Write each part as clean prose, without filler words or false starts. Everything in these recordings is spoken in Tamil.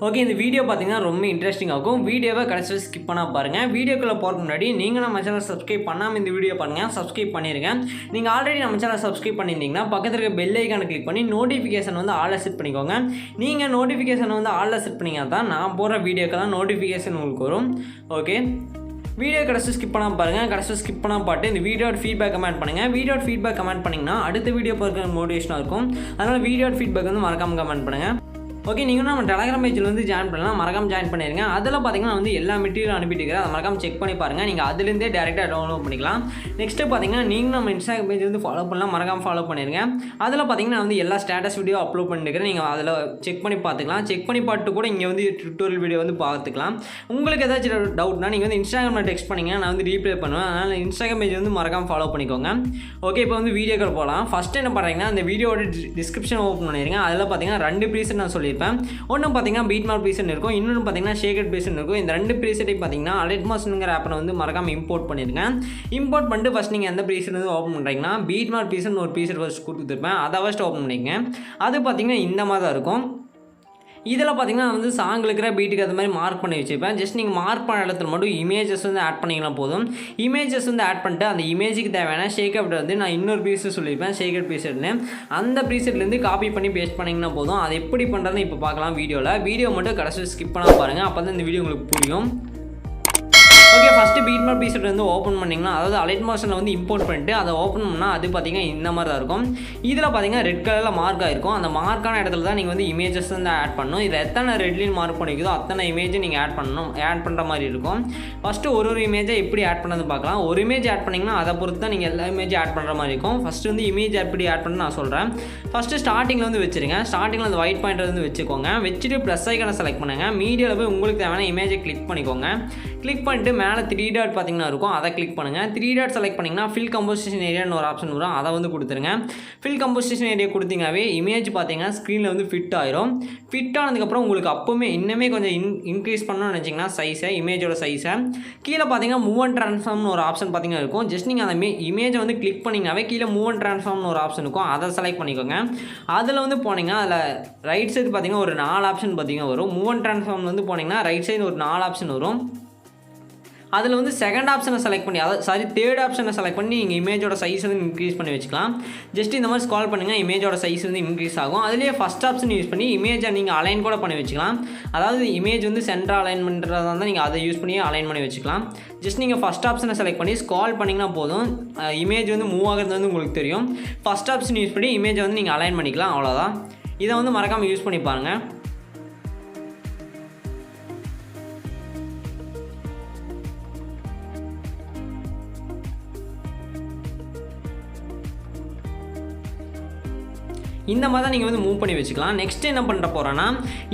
ஓகே, இந்த வீடியோ பார்த்தீங்கன்னா ரொம்ப இன்ட்ரெஸ்டிங்காக இருக்கும். வீடியோவை கடைசியில் ஸ்கிப் பண்ணால் பாருங்கள். வீடியோக்குள்ளே போகிறதுக்கு முன்னாடி நீங்கள் நம்ம சேனல் சப்ஸ்கிரைப் பண்ணாமல் இந்த வீடியோ பாருங்கள், சப்ஸ்கிரைப் பண்ணிடுங்க. நீங்கள் ஆல்ரெடி நம்ம சேனல் சப்ஸ்கிரைப் பண்ணியிருந்தீங்கன்னா பக்கத்தில் இருக்க பெல் ஐக்கானை கிளிக் பண்ணி நோட்டிஃபிகேஷன் வந்து ஆலில் செட் பண்ணிக்கோங்க. நீங்கள் நோட்டிஃபிகேஷன் வந்து ஆலில் செட் பண்ணிங்கன்னா தான் நான் போடுற வீடியோக்கெல்லாம் நோட்டிஃபிகேஷன் உங்களுக்கு வரும். ஓகே, வீடியோ கடைசி ஸ்கிப் பண்ணாமல் பாருங்கள். கடைசி ஸ்கிப் பண்ணாமல் பாட்டு இந்த வீடியோட ஃபீட்பேக் கமெண்ட் பண்ணுங்கள். வீடியோட ஃபீட்பேக் கமெண்ட் பண்ணிங்கன்னா அடுத்த வீடியோ பார்க்குற மோட்டிவேஷனாக இருக்கும். அதனால் வீடியோட ஃபீட்பேக் வந்து மறக்காமல் கமெண்ட் பண்ணுங்கள். ஓகே, நீங்கள் நம்ம டெலகிராம் பேஜில் வந்து ஜாயின் பண்ணலாம், மறக்காமல் ஜாயின் பண்ணிடுங்க. அதில் பார்த்தீங்கன்னா வந்து எல்லா மெட்டீரியல் அனுப்பிட்டு இருக்கிறேன், அதை மறக்காமல் செக் பண்ணி பாருங்கள். நீங்கள் அதுலேருந்தே டேரெக்டாக டவுன்லோட் பண்ணிக்கலாம். நெக்ஸ்ட்டு பார்த்தீங்கன்னா நீங்கள் நம்ம இன்ஸ்டாகிராம் பேஜ் வந்து ஃபாலோ பண்ணலாம், மறக்காமல் ஃபாலோ பண்ணிடுங்க. அதில் பார்த்தீங்கன்னா வந்து எல்லா ஸ்டேட்டஸ் வீடியோ அப்லோட் பண்ணிக்கிறேன், நீங்கள் அதில் செக் பண்ணி பார்த்துக்கலாம். செக் பண்ணி பார்த்து கூட இங்கே வந்து டுட்டோரியல் வீடியோ வந்து பார்த்துக்கலாம். உங்களுக்கு ஏதாச்சும் டவுட்னா நீங்கள் வந்து இன்ஸ்டாகிராமில் டெக்ஸ்ட் பண்ணிங்க, நான் வந்து ரீப்ளை பண்ணுவேன். அதனால் இன்ஸ்டாகிராம் பேஜ் வந்து மறக்காமல் ஃபாலோ பண்ணிக்கோங்க. ஓகே, இப்போ வந்து வீடியோக்கள் போகலாம். ஃபஸ்ட்டு என்ன பண்ணுறீங்கன்னா அந்த வீடியோட டிஸ்கிரிப்ஷன் ஓப்பன் பண்ணிடுங்க. அதில் பார்த்தீங்கன்னா 2 ப்ரீசெட் நான் சொல்லியிருப்பேன். ஒன்று பார்த்தீங்கன்னா பீட்மார்க் ப்ரீசெட் இருக்கும், இன்னொன்று பார்த்தீங்கன்னா ஷேக்கட் ப்ரீசெட் இருக்கும். இந்த 2 ப்ரீசெட்டையும் பார்த்தீங்கன்னா அலைட்மாஸ்ங்கிற ஆப்பை வந்து மறக்காமல் இம்போர்ட் பண்ணிடுங்க. இம்போர்ட் பண்ணிட்டு ஃபஸ்ட் நீங்கள் எந்த ப்ரீசெட் வந்து ஓப்பன் பண்ணுறீங்கன்னா பீட்மார்க் ப்ரீசெட் ஒரு ப்ரீசெட் ஃபஸ்ட் கொடுத்துருப்பேன், அதை ஃபஸ்ட் ஓப்பன் பண்ணிக்கங்க. அது பார்த்தீங்கன்னா இந்த மாதிரி தான் இருக்கும். இதில் பார்த்தீங்கன்னா வந்து சாங்கில் இருக்கிற பீட்டுக்கு அது மாதிரி மார்க் பண்ணி வச்சுருப்பேன். ஜஸ்ட் நீங்கள் மார்க் பண்ண இடத்துல மட்டும் இமேஜஸ் வந்து ஆட் பண்ணிக்கலாம் போதும். இமேஜஸ் வந்து ஆட் பண்ணிட்டு அந்த இமேஜுக்கு தேவையான ஷேக்கப்ட வந்து நான் இன்னொரு ப்ரீசெட் சொல்லியிருப்பேன், ஷேக்கட் ப்ரீசெட்னு. அந்த ப்ரீசெட்லேருந்து காப்பி பண்ணி பேஸ்ட் பண்ணிங்கன்னா போதும். அது எப்படி பண்ணுறதுன்னு இப்போ பார்க்கலாம் வீடியோவில். வீடியோ மட்டும் கடைசி ஸ்கிப் பண்ணால் பாருங்கள், அப்போ தான் இந்த வீடியோ உங்களுக்கு புரியும். ஓகே, ஃபஸ்ட்டு பீட்மார்க் ப்ரீசெட் வந்து ஓப்பன் பண்ணிங்கன்னா, அதாவது அலைட் மாஸ்டரில் வந்து இம்போர்ட் பண்ணிட்டு அதை ஓப்பன் பண்ணால் அது பார்த்தீங்கன்னா இந்த மாதிரி தான் இருக்கும். இதில் பார்த்தீங்கன்னா ரெட் கலரில் மார்க் ஆகிருக்கும். அந்த மார்க்கான இடத்துல தான் நீங்கள் வந்து இமேஜஸ் வந்து ஆட் பண்ணணும். இதில் எத்தனை ரெட்லைன் மார்க் பண்ணிக்குதோ அத்தனை இமேஜை நீங்கள் ஆட் பண்ணணும், ஆட் பண்ணுற மாதிரி இருக்கும். ஃபஸ்ட்டு ஒரு இமேஜை எப்படி ஆட் பண்ணது பார்க்கலாம். ஒரு இமேஜ் ஆட் பண்ணிங்கன்னா அதை பொறுத்து தான் நீங்கள் எல்லா இமேஜும் ஆட் பண்ணுற மாதிரி இருக்கும். ஃபஸ்ட்டு வந்து இமேஜ் எப்படி ஆட் பண்ணு நான் சொல்கிறேன். ஃபஸ்ட்டு ஸ்டார்டிங்கில் வந்து வச்சுருங்க. ஸ்டார்டிங்கில் அந்த ஒயிட் பாயிண்டர் வந்து வச்சுக்கோங்க. வச்சுட்டு ப்ளஸ் ஐக்கானை செலக்ட் பண்ணுங்கள். மீடியாவில் போய் உங்களுக்கு தேவையான இமேஜை கிளிக் பண்ணிக்கோங்க. கிளிக் பண்ணிட்டு மேலே 3 டாட் பார்த்தீங்கன்னா இருக்கும், அதை கிளிக் பண்ணுங்கள். 3 டாட் செலக்ட் பண்ணிங்கன்னா ஃபில் கம்போசிஷன் ஏரியான்னு ஒரு ஆப்ஷன் வரும், அதை வந்து கொடுத்துருங்க. ஃபில் கம்போசிஷன் ஏரியா கொடுத்தீங்கன்னாவே இமேஜ் பார்த்தீங்கன்னா ஸ்க்ரீனில் வந்து ஃபிட் ஆயிரும். ஃபிட் ஆனதுக்கப்புறம் உங்களுக்கு அப்போவுமே இன்னுமே கொஞ்சம் இன்க்ரீஸ் பண்ணணும்னு நினச்சிங்கன்னா சைஸை, இமேஜோட சைஸை கீழே பார்த்தீங்கன்னா மூவ் அண்ட் ட்ரான்ஸ்ஃபார்ம்னு ஒரு ஆப்ஷன் பார்த்தீங்கன்னா இருக்கும். ஜஸ்ட் நீங்கள் அந்த இமேஜை வந்து கிளிக் பண்ணிங்கனாவே கீழே மூவ் அண்ட் ட்ரான்ஸ்ஃபார்ம்னு ஒரு ஆப்ஷன் இருக்கும், அதை செலக்ட் பண்ணிக்கோங்க. அதில் வந்து போனீங்கன்னா அதில் ரைட் சைடு பார்த்தீங்கன்னா ஒரு 4 ஆப்ஷன் பார்த்தீங்கன்னா வரும். மூவ் அண்ட் ட்ரான்ஸ்ஃபார்ம் வந்து போனீங்கன்னா ரைட் சைடு ஒரு 4 ஆப்ஷன் வரும். அதில் வந்து செகண்ட் ஆப்ஷனை செலக்ட் பண்ணி, அதாவது தேர்ட் ஆப்ஷனை செலக்ட் பண்ணி நீங்கள் இமேஜோட சைஸ் வந்து இன்க்ரீஸ் பண்ணி வச்சுக்கலாம். ஜஸ்ட் இந்த மாதிரி ஸ்க்ரால் பண்ணுங்கள், இமேஜோட சைஸ் வந்து இன்க்ரீஸ் ஆகும். அதுலேயே ஃபஸ்ட் ஆப்ஷன் யூஸ் பண்ணி இமேஜை நீங்கள் அலைன் கூட பண்ணி வச்சுக்கலாம். அதாவது இமேஜ் வந்து சென்டர் அலைன் பண்ணுறதா இருந்தால் நீங்கள் அதை யூஸ் பண்ணி அலைன் பண்ணி வச்சுக்கலாம். ஜஸ்ட் நீங்கள் ஃபஸ்ட் ஆப்ஷனை செலக்ட் பண்ணி ஸ்க்ரால் பண்ணிங்கன்னா போதும், இமேஜ் வந்து மூவ் ஆகிறது வந்து உங்களுக்கு தெரியும். ஃபஸ்ட் ஆப்ஷன் யூஸ் பண்ணி இமேஜை வந்து நீங்கள் அலைன் பண்ணிக்கலாம், அவ்வளோதான். இதை வந்து மறக்காமல் யூஸ் பண்ணி பாருங்கள். இந்த மாதிரி தான் நீங்கள் வந்து மூவ் பண்ணி வச்சுக்கலாம். நெக்ஸ்ட் என்ன பண்ணுற போகிறேன்னா,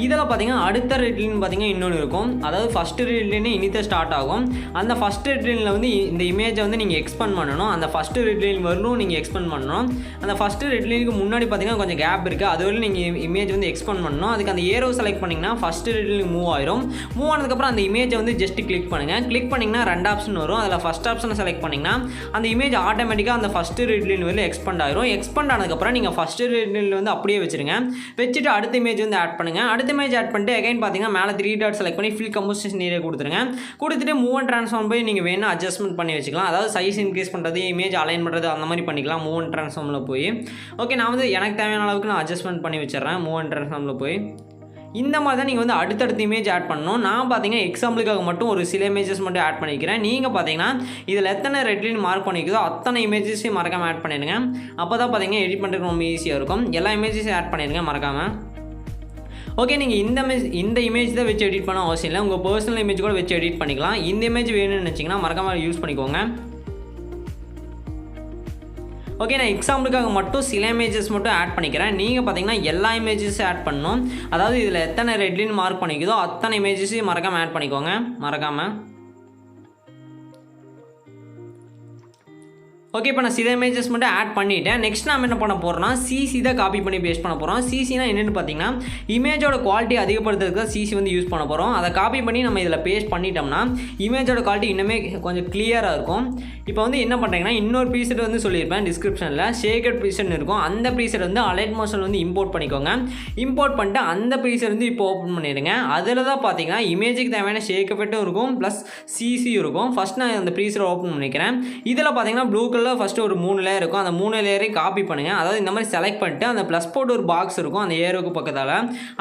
இதில் பார்த்தீங்கன்னா அடுத்த ரெட்லைன் பார்த்தீங்கன்னா இன்னொன்று இருக்கும். அதாவது ஃபஸ்ட்டு ரெட்லைனே இனித்த ஸ்டார்ட் ஆகும். அந்த ஃபஸ்ட் ரெட்லைனில் வந்து இந்த இமேஜை வந்து நீங்கள் எக்ஸ்பெண்ட் பண்ணணும். அந்த ஃபஸ்ட்டு ரெட்லைன் வரணும் நீங்கள் எக்ஸ்பெண்ட் பண்ணணும். அந்த ஃபஸ்ட்டு ரெட்லைனுக்கு முன்னாடி பார்த்தீங்கன்னா கொஞ்சம் கேப் இருக்குது, அதுவரை நீங்கள் இமேஜ் வந்து எக்ஸ்பெண்ட் பண்ணணும். அதுக்கு அந்த ஏரோ செலக்ட் பண்ணிங்கன்னா ஃபஸ்ட்டு ரெட்லைன் மூவ் ஆயிரும். மூவ் ஆனதுக்கப்புறம் அந்த இமேஜை வந்து ஜஸ்ட் கிளிக் பண்ணுங்கள். கிளிக் பண்ணிங்கன்னா 2 ஆப்ஷன் வரும். அதில் ஃபஸ்ட் ஆப்ஷனை செலக்ட் பண்ணிங்கன்னா அந்த இமேஜ் ஆட்டோமேட்டிக்காக அந்த ஃபஸ்ட்டு ரெட்லைன் வந்து எக்ஸ்பெண்ட் ஆயிரும். எக்ஸ்பெண்ட் ஆனதுக்கப்புறம் நீங்கள் ஃபஸ்ட்டு ரெட்லைன் வந்து அப்படியே வச்சிருங்க. வச்சுட்டு அடுத்த இமேஜ் வந்து ஆட் பண்ணுங்க. அடுத்த இமேஜ் ஆட் பண்ணிட்டு அகைன் பார்த்தீங்கன்னா மேலே 3 டாட் செலக்ட் பண்ணி ஃபில் கம்போசிஷன் ஏரியா கொடுத்துருங்க. கொடுத்துட்டு மூவ் அண்ட் ட்ரான்ஸ்ஃபார்ம் போய் நீங்கள் வேணும் அட்ஜஸ்ட்மெண்ட் பண்ணி வச்சுக்கலாம். அதாவது சைஸ் இன்க்ரீஸ் பண்ணுறது, இமேஜ் அலைன் பண்ணுறது அந்த மாதிரி பண்ணிக்கலாம் மூவ் அண்ட் ட்ரான்ஸ்ஃபார்மில் போய். ஓகே, நான் வந்து எனக்கு தேவையான அளவுக்கு நான் அட்ஜஸ்ட்மெண்ட் பண்ணி வச்சிடறேன் மூவ் அண்ட் ட்ரான்ஸ்ஃபார்மில் போய். இந்த மாதிரி தான் நீங்கள் வந்து அடுத்தடுத்த இமேஜ் ஆட் பண்ணணும். நான் பார்த்தீங்கன்னா எக்ஸாம்பிளுக்காக மட்டும் ஒரு சில இமேஜஸ் மட்டும் ஆட் பண்ணிக்கிறேன். நீங்கள் பார்த்தீங்கன்னா இதில் எத்தனை ரெட்லைன் மார்க் பண்ணிக்குதோ அத்தனை இமேஜஸையும் மறக்காமல் ஆட் பண்ணிடுங்க. அப்போ தான் பார்த்தீங்கன்னா எடிட் பண்ணுறதுக்கு ரொம்ப ஈஸியாக இருக்கும். எல்லா இமேஜஸையும் ஆட் பண்ணிடுங்க மறக்காமல். ஓகே, நீங்கள் இந்த இமேஜ் தான் வச்சு எடிட் பண்ண அவசியம் இல்லை, உங்கள் பர்சனல் இமேஜ் கூட வச்சு எடிட் பண்ணிக்கலாம். இந்த இமேஜ் வேணும்னு நினச்சிங்கன்னா மறக்காமல் யூஸ் பண்ணிக்கோங்க. ஓகே, நான் எக்ஸாம்பிளுக்காக மட்டும் சில இமேஜஸ் மட்டும் ஆட் பண்ணிக்கிறேன். நீங்கள் பார்த்தீங்கன்னா எல்லா இமேஜஸும் ஆட் பண்ணணும். அதாவது இதில் எத்தனை ரெட்லைன் மார்க் பண்ணிக்குதோ அத்தனை இமேஜஸையும் மறக்காமல் ஆட் பண்ணிக்கோங்க மறக்காமல். ஓகே, இப்போ நான் சில இமேஜஸ் மட்டும் ஆட் பண்ணிவிட்டேன். நெக்ஸ்ட் நம்ம என்ன பண்ண போகிறோம்னா சிசி தான் காப்பி பண்ணி பேஸ்ட் பண்ண போகிறோம். சிசினா என்னென்னு பார்த்தீங்கன்னா இமேஜோட குவாலிட்டி அதிகப்படுத்துறதுக்கு தான் சிசி வந்து யூஸ் பண்ண போகிறோம். அதை காப்பி பண்ணி நம்ம இதில் பேஸ்ட் பண்ணிட்டோம்னா இமேஜோட குவாலிட்டி இன்னுமே கொஞ்சம் கிளியராக இருக்கும். இப்போ வந்து என்ன பண்ணுறீங்கன்னா இன்னொரு ப்ரீசெட் வந்து சொல்லியிருப்பேன் டிஸ்கிரிப்ஷனில், ஷேக்கட் ப்ரீசெட் இருக்கும். அந்த ப்ரீசெட் வந்து அலைட் மோஷன் வந்து இம்போர்ட் பண்ணிக்கோங்க. இம்போர்ட் பண்ணிட்டு அந்த ப்ரீசெட் வந்து இப்போ ஓப்பன் பண்ணிடுங்க. அதில் தான் பார்த்தீங்கன்னா இமேஜுக்கு தேவையான ஷேக் எஃபெக்ட்டும் இருக்கும் ப்ளஸ் சிசி இருக்கும். ஃபஸ்ட் நான் அந்த ப்ரீசெட் ஓப்பன் பண்ணிக்கிறேன். இதில் பார்த்தீங்கன்னா ப்ளூ கலர் ஃபஸ்ட்டு ஒரு 3 லேயர் இருக்கும். அந்த 3 லேயரையும் காப்பி பண்ணுங்கள். அதாவது இந்த மாதிரி செலக்ட் பண்ணிட்டு அந்த ப்ளஸ் போட்டு ஒரு பாக்ஸ் இருக்கும் அந்த ஏரோக்கு பக்கத்தால்,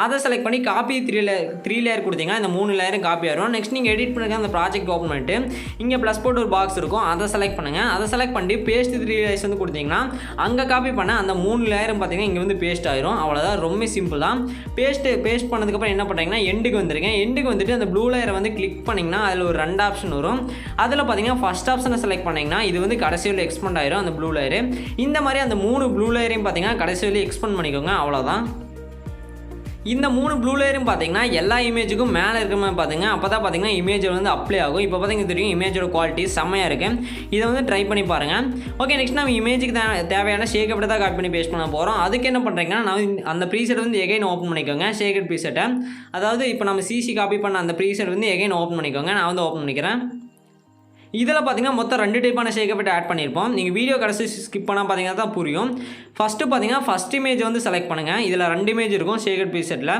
அதை செலக்ட் பண்ணி காப்பி 3 லேயர் கொடுத்தீங்கன்னா இந்த 3 லேயரும் காப்பி ஆகும். நெக்ஸ்ட் நீங்கள் எடிட் பண்ணுங்க. அந்த ப்ராஜெக்ட் ஓப்பன் பண்ணிட்டு இங்கே ப்ளஸ் போட்டு ஒரு பாக்ஸ் இருக்கும், அதை செலக்ட் பண்ணுங்கள். அதை செலக்ட் பண்ணி பேஸ்ட் 3 லேயர்ஸ் வந்து கொடுத்தீங்கன்னா அங்கே காப்பி பண்ண அந்த 3 லேயரும் பார்த்தீங்கன்னா இங்கே வந்து பேஸ்ட் ஆயிரும். அவ்வளோதான், ரொம்ப சிம்பிள் தான். பேஸ்ட் பண்ணதுக்கப்புறம் என்ன பண்ணுறீங்கன்னா எண்டுக்கு வந்துருங்க. எண்டுக்கு வந்துட்டு அந்த ப்ளூ லேயரை வந்து கிளிக் பண்ணிங்கன்னா அதில் ஒரு 2 ஆப்ஷன் வரும். அதில் பார்த்தீங்கன்னா ஃபஸ்ட் ஆப்ஷனை செலக்ட் பண்ணிங்கன்னா இது வந்து கடைசியில் எக்ஸ்பெண்ட் ஆயிரும் அந்த ப்ளூ லேயரு. இந்த மாதிரி அந்த 3 ப்ளூ லேயரையும் பார்த்தீங்கன்னா கடைசியில் எக்ஸ்பெண்ட் பண்ணிக்கோங்க. அவ்வளோதான். இந்த 3 ப்ளூ லேயரும் பார்த்தீங்கன்னா எல்லா இமேஜுக்கும் மேலே இருக்கிற மாதிரி பார்த்துங்க. அப்போ தான் பார்த்தீங்கன்னா இமேஜ் வந்து அப்ளை ஆகும். இப்போ பார்த்தீங்கன்னா தெரியும் இமேஜோட குவாலிட்டி செம்மையாக இருக்குது. இதை வந்து ட்ரை பண்ணி பாருங்கள். ஓகே, நெக்ஸ்ட் நம்ம இமேஜுக்கு தேவையான ஷேக்கெட்டை தான் காப்பி பண்ணி பேஸ்ட் பண்ண போகிறோம். அதுக்கு என்ன பண்ணுறீங்கன்னா நான் அந்த ப்ரீசெட் வந்து எகைன் ஓப்பன் பண்ணிக்கோங்க. ஷேக்கெட் ப்ரீசெட்டை, அதாவது இப்போ நம்ம சிசி காப்பி பண்ண அந்த ப்ரீசெட் வந்து எகைன் ஓப்பன் பண்ணிக்கோங்க. நான் வந்து ஓப்பன் பண்ணிக்கிறேன். இதில் பார்த்தீங்கன்னா மொத்தம் 2 டைப்பான ஷேக் எஃபெக்ட் ஆட் பண்ணியிருப்போம். நீங்கள் வீடியோ கடைசி ஸ்கிப் பண்ணால் பார்த்தீங்கன்னா தான் புரியும். ஃபஸ்ட்டு பார்த்தீங்கன்னா ஃபஸ்ட் இமேஜ் வந்து செலக்ட் பண்ணுங்கள். இதில் 2 இமேஜ் இருக்கும் ஷேக்கட் ப்ரீசெட்டில்.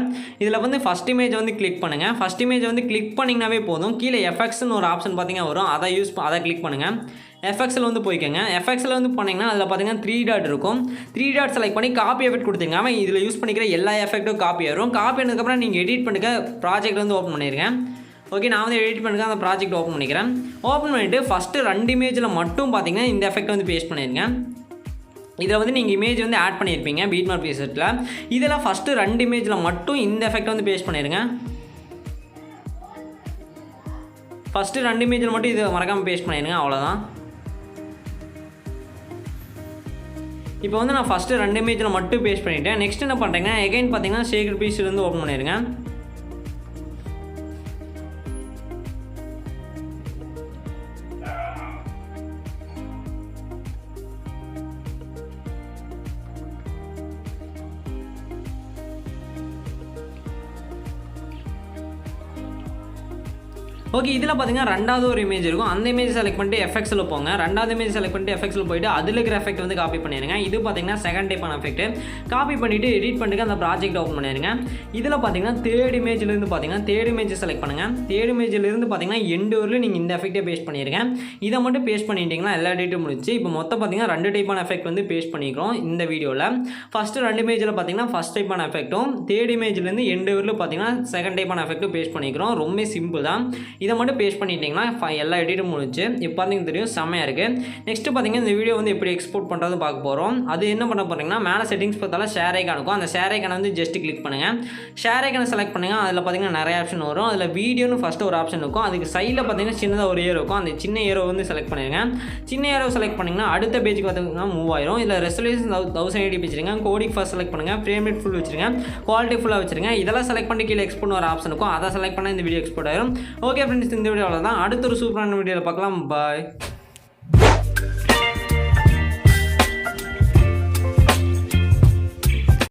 இதில் வந்து ஃபஸ்ட் இமேஜ் வந்து கிளிக் பண்ணுங்கள். ஃபஸ்ட் இமேஜ் வந்து கிளிக் பண்ணிங்கனாவே போதும். கீழே எஃபெக்ட்ஸ்னு ஒரு ஆப்ஷன் பார்த்தீங்கன்னா வரும், அதை கிளிக் பண்ணுங்கள். எஃபெக்ட்ஸில் வந்து போய்க்கோங்க. எஃபெக்ட்ஸில் வந்து பண்ணிங்கன்னா அதில் பார்த்தீங்கன்னா 3 டாட் இருக்கும். 3 டாட் செலக்ட் பண்ணி காப்பி எஃபெக்ட் கொடுத்துங்க. அவன் இதில் யூஸ் பண்ணிக்கிற எல்லா எஃபெக்ட்டும் காப்பி ஆகும். காப்பி ஆனதுக்கப்புறம் நீங்கள் எடிட் பண்ணுங்க. ப்ராஜெக்ட் வந்து ஓப்பன் பண்ணிடுங்க. ஓகே, நான் வந்து எடிட் பண்ணுங்க. அந்த ப்ராஜெக்ட் ஓப்பன் பண்ணிக்கிறேன். ஓப்பன் பண்ணிவிட்டு ஃபஸ்ட்டு 2 இமேஜில் மட்டும் பார்த்தீங்கன்னா இந்த எஃபெக்ட் வந்து பேஸ்ட் பண்ணிடுங்க. இதில் வந்து நீங்கள் இமேஜ் வந்து ஆட் பண்ணியிருப்பீங்க பீட்மார்க் ப்ரீசெட்டில். இதில் ஃபஸ்ட்டு 2 இமேஜில் மட்டும் இந்த எஃபெக்ட் வந்து பேஸ்ட் பண்ணிடுங்க. ஃபஸ்ட்டு 2 இமேஜில் மட்டும் இது மறக்காமல் பேஸ்ட் பண்ணிடுங்க. அவ்வளோதான். இப்போ வந்து நான் ஃபஸ்ட்டு 2 இமேஜில் மட்டும் பேஸ்ட் பண்ணிவிட்டேன். நெக்ஸ்ட் என்ன பண்ணுறேங்க, எகைன் பார்த்தீங்கன்னா ஷேக்கட் ப்ரீசெட் வந்து ஓப்பன் பண்ணிடுங்க. ஓகே, இதில் பார்த்தீங்கன்னா 2வது ஒரு இமேஜ் இருக்கும். அந்த இமேஜ் செலக்ட் பண்ணிட்டு எஃபெக்ட்ஸில் போங்க. 2வது இமேஜ் செலக்ட் பண்ணிட்டு எஃபெக்ட்ஸில் போய்ட்டு அதில் இருக்கிற எஃபெக்ட் வந்து காப்பி பண்ணிடுங்க. இது பார்த்தீங்கன்னா செகண்ட் டைப்பான எஃபெக்ட். காப்பி பண்ணிவிட்டு எடிட் பண்ணிட்டு அந்த ப்ராஜெக்ட் ஓப்பன் பண்ணிடுங்க. இதில் பார்த்தீங்கன்னா 3rd இமேஜிலேருந்து பார்த்தீங்கன்னா 3rd இமேஜ் செலக்ட் பண்ணுங்கள். 3rd இமேஜிலேருந்து பார்த்தீங்கன்னா எண்டு வரலும் நீங்கள் இந்த எஃபெக்ட்டை பேஸ்ட் பண்ணிடுங்க. இதை மட்டும் பேஸ்ட் பண்ணிட்டீங்கன்னா எல்லா டேட்டும் முடிச்சு. இப்போ மொத்தம் பார்த்தீங்கன்னா 2 டைப்பான எஃபெக்ட் வந்து பேஸ்ட் பண்ணிக்கிறோம் இந்த வீடியோவில். ஃபஸ்ட்டு 2 இமேஜில் பார்த்தீங்கன்னா ஃபஸ்ட் டைப்பான எஃபெக்ட்டும், 3rd இமேஜிலேருந்து எண்டு வரலும் பார்த்தீங்கன்னா செகண்ட் டைப்பான எஃபெக்ட்டும் பேஸ்ட் பண்ணிக்கிறோம். ரொம்ப சிம்பிள் தான். இதை மட்டும் பேஸ்ட் பண்ணி எல்லா எடிட்டும் முடிச்சு. இப்போ பார்த்தீங்கன்னா தெரியும் செம்மையாக இருக்குது. நெக்ஸ்ட்டு பார்த்தீங்கன்னா இந்த வீடியோ வந்து எப்படி எக்ஸ்போர்ட் பண்ணுறது பார்க்க போகிறோம். அது என்ன பண்ண போகிறீங்கன்னா மேலே செட்டிங்ஸ் பார்த்தாலும் ஷேர் ஐக்கான் இருக்கும். அந்த ஷேர் ஐக்கானை வந்து ஜஸ்ட் கிளிக் பண்ணுங்கள். ஷேர் ஐக்கானை செலக்ட் பண்ணுங்கள். அதில் பார்த்தீங்கன்னா நிறைய ஆப்ஷன் வரும். அதில் வீடியோன்னு ஃபஸ்ட்டு ஒரு ஆப்ஷன் இருக்கும். அதுக்கு சைடில் பார்த்தீங்கன்னா சின்னதாக ஒரு ஏரோ இருக்கும். அந்த சின்ன ஏரோ வந்து செலக்ட் பண்ணிடுங்க. சின்ன ஏரோ செலக்ட் பண்ணிங்கன்னா அடுத்த பேஜுக்கு பார்த்தீங்கன்னா மூவ் ஆயிரும். இதில் ரெசல்யூஷன் 1080 வச்சுருங்க. கோடிங் ஃபர்ஸ்ட் செலக்ட் பண்ணுங்கள். ஃப்ரேம் ரேட் ஃபுல் வச்சுருங்க. குவாலிட்டி ஃபுல்லாக வச்சுருங்க. இதெல்லாம் செலக்ட் பண்ணி கீழே எக்ஸ்போர்ட் ஒரு ஆப்ஷன் இருக்கும். அதை செலக்ட் பண்ணால் இந்த வீடியோ எக்ஸ்போர்ட் ஆயிரும். ஓகே ஃப்ரெண்ட்ஸ், இந்த வீடியோவில் தான் அடுத்த ஒரு சூப்பரான வீடியோவில் பார்க்கலாம். பாய்.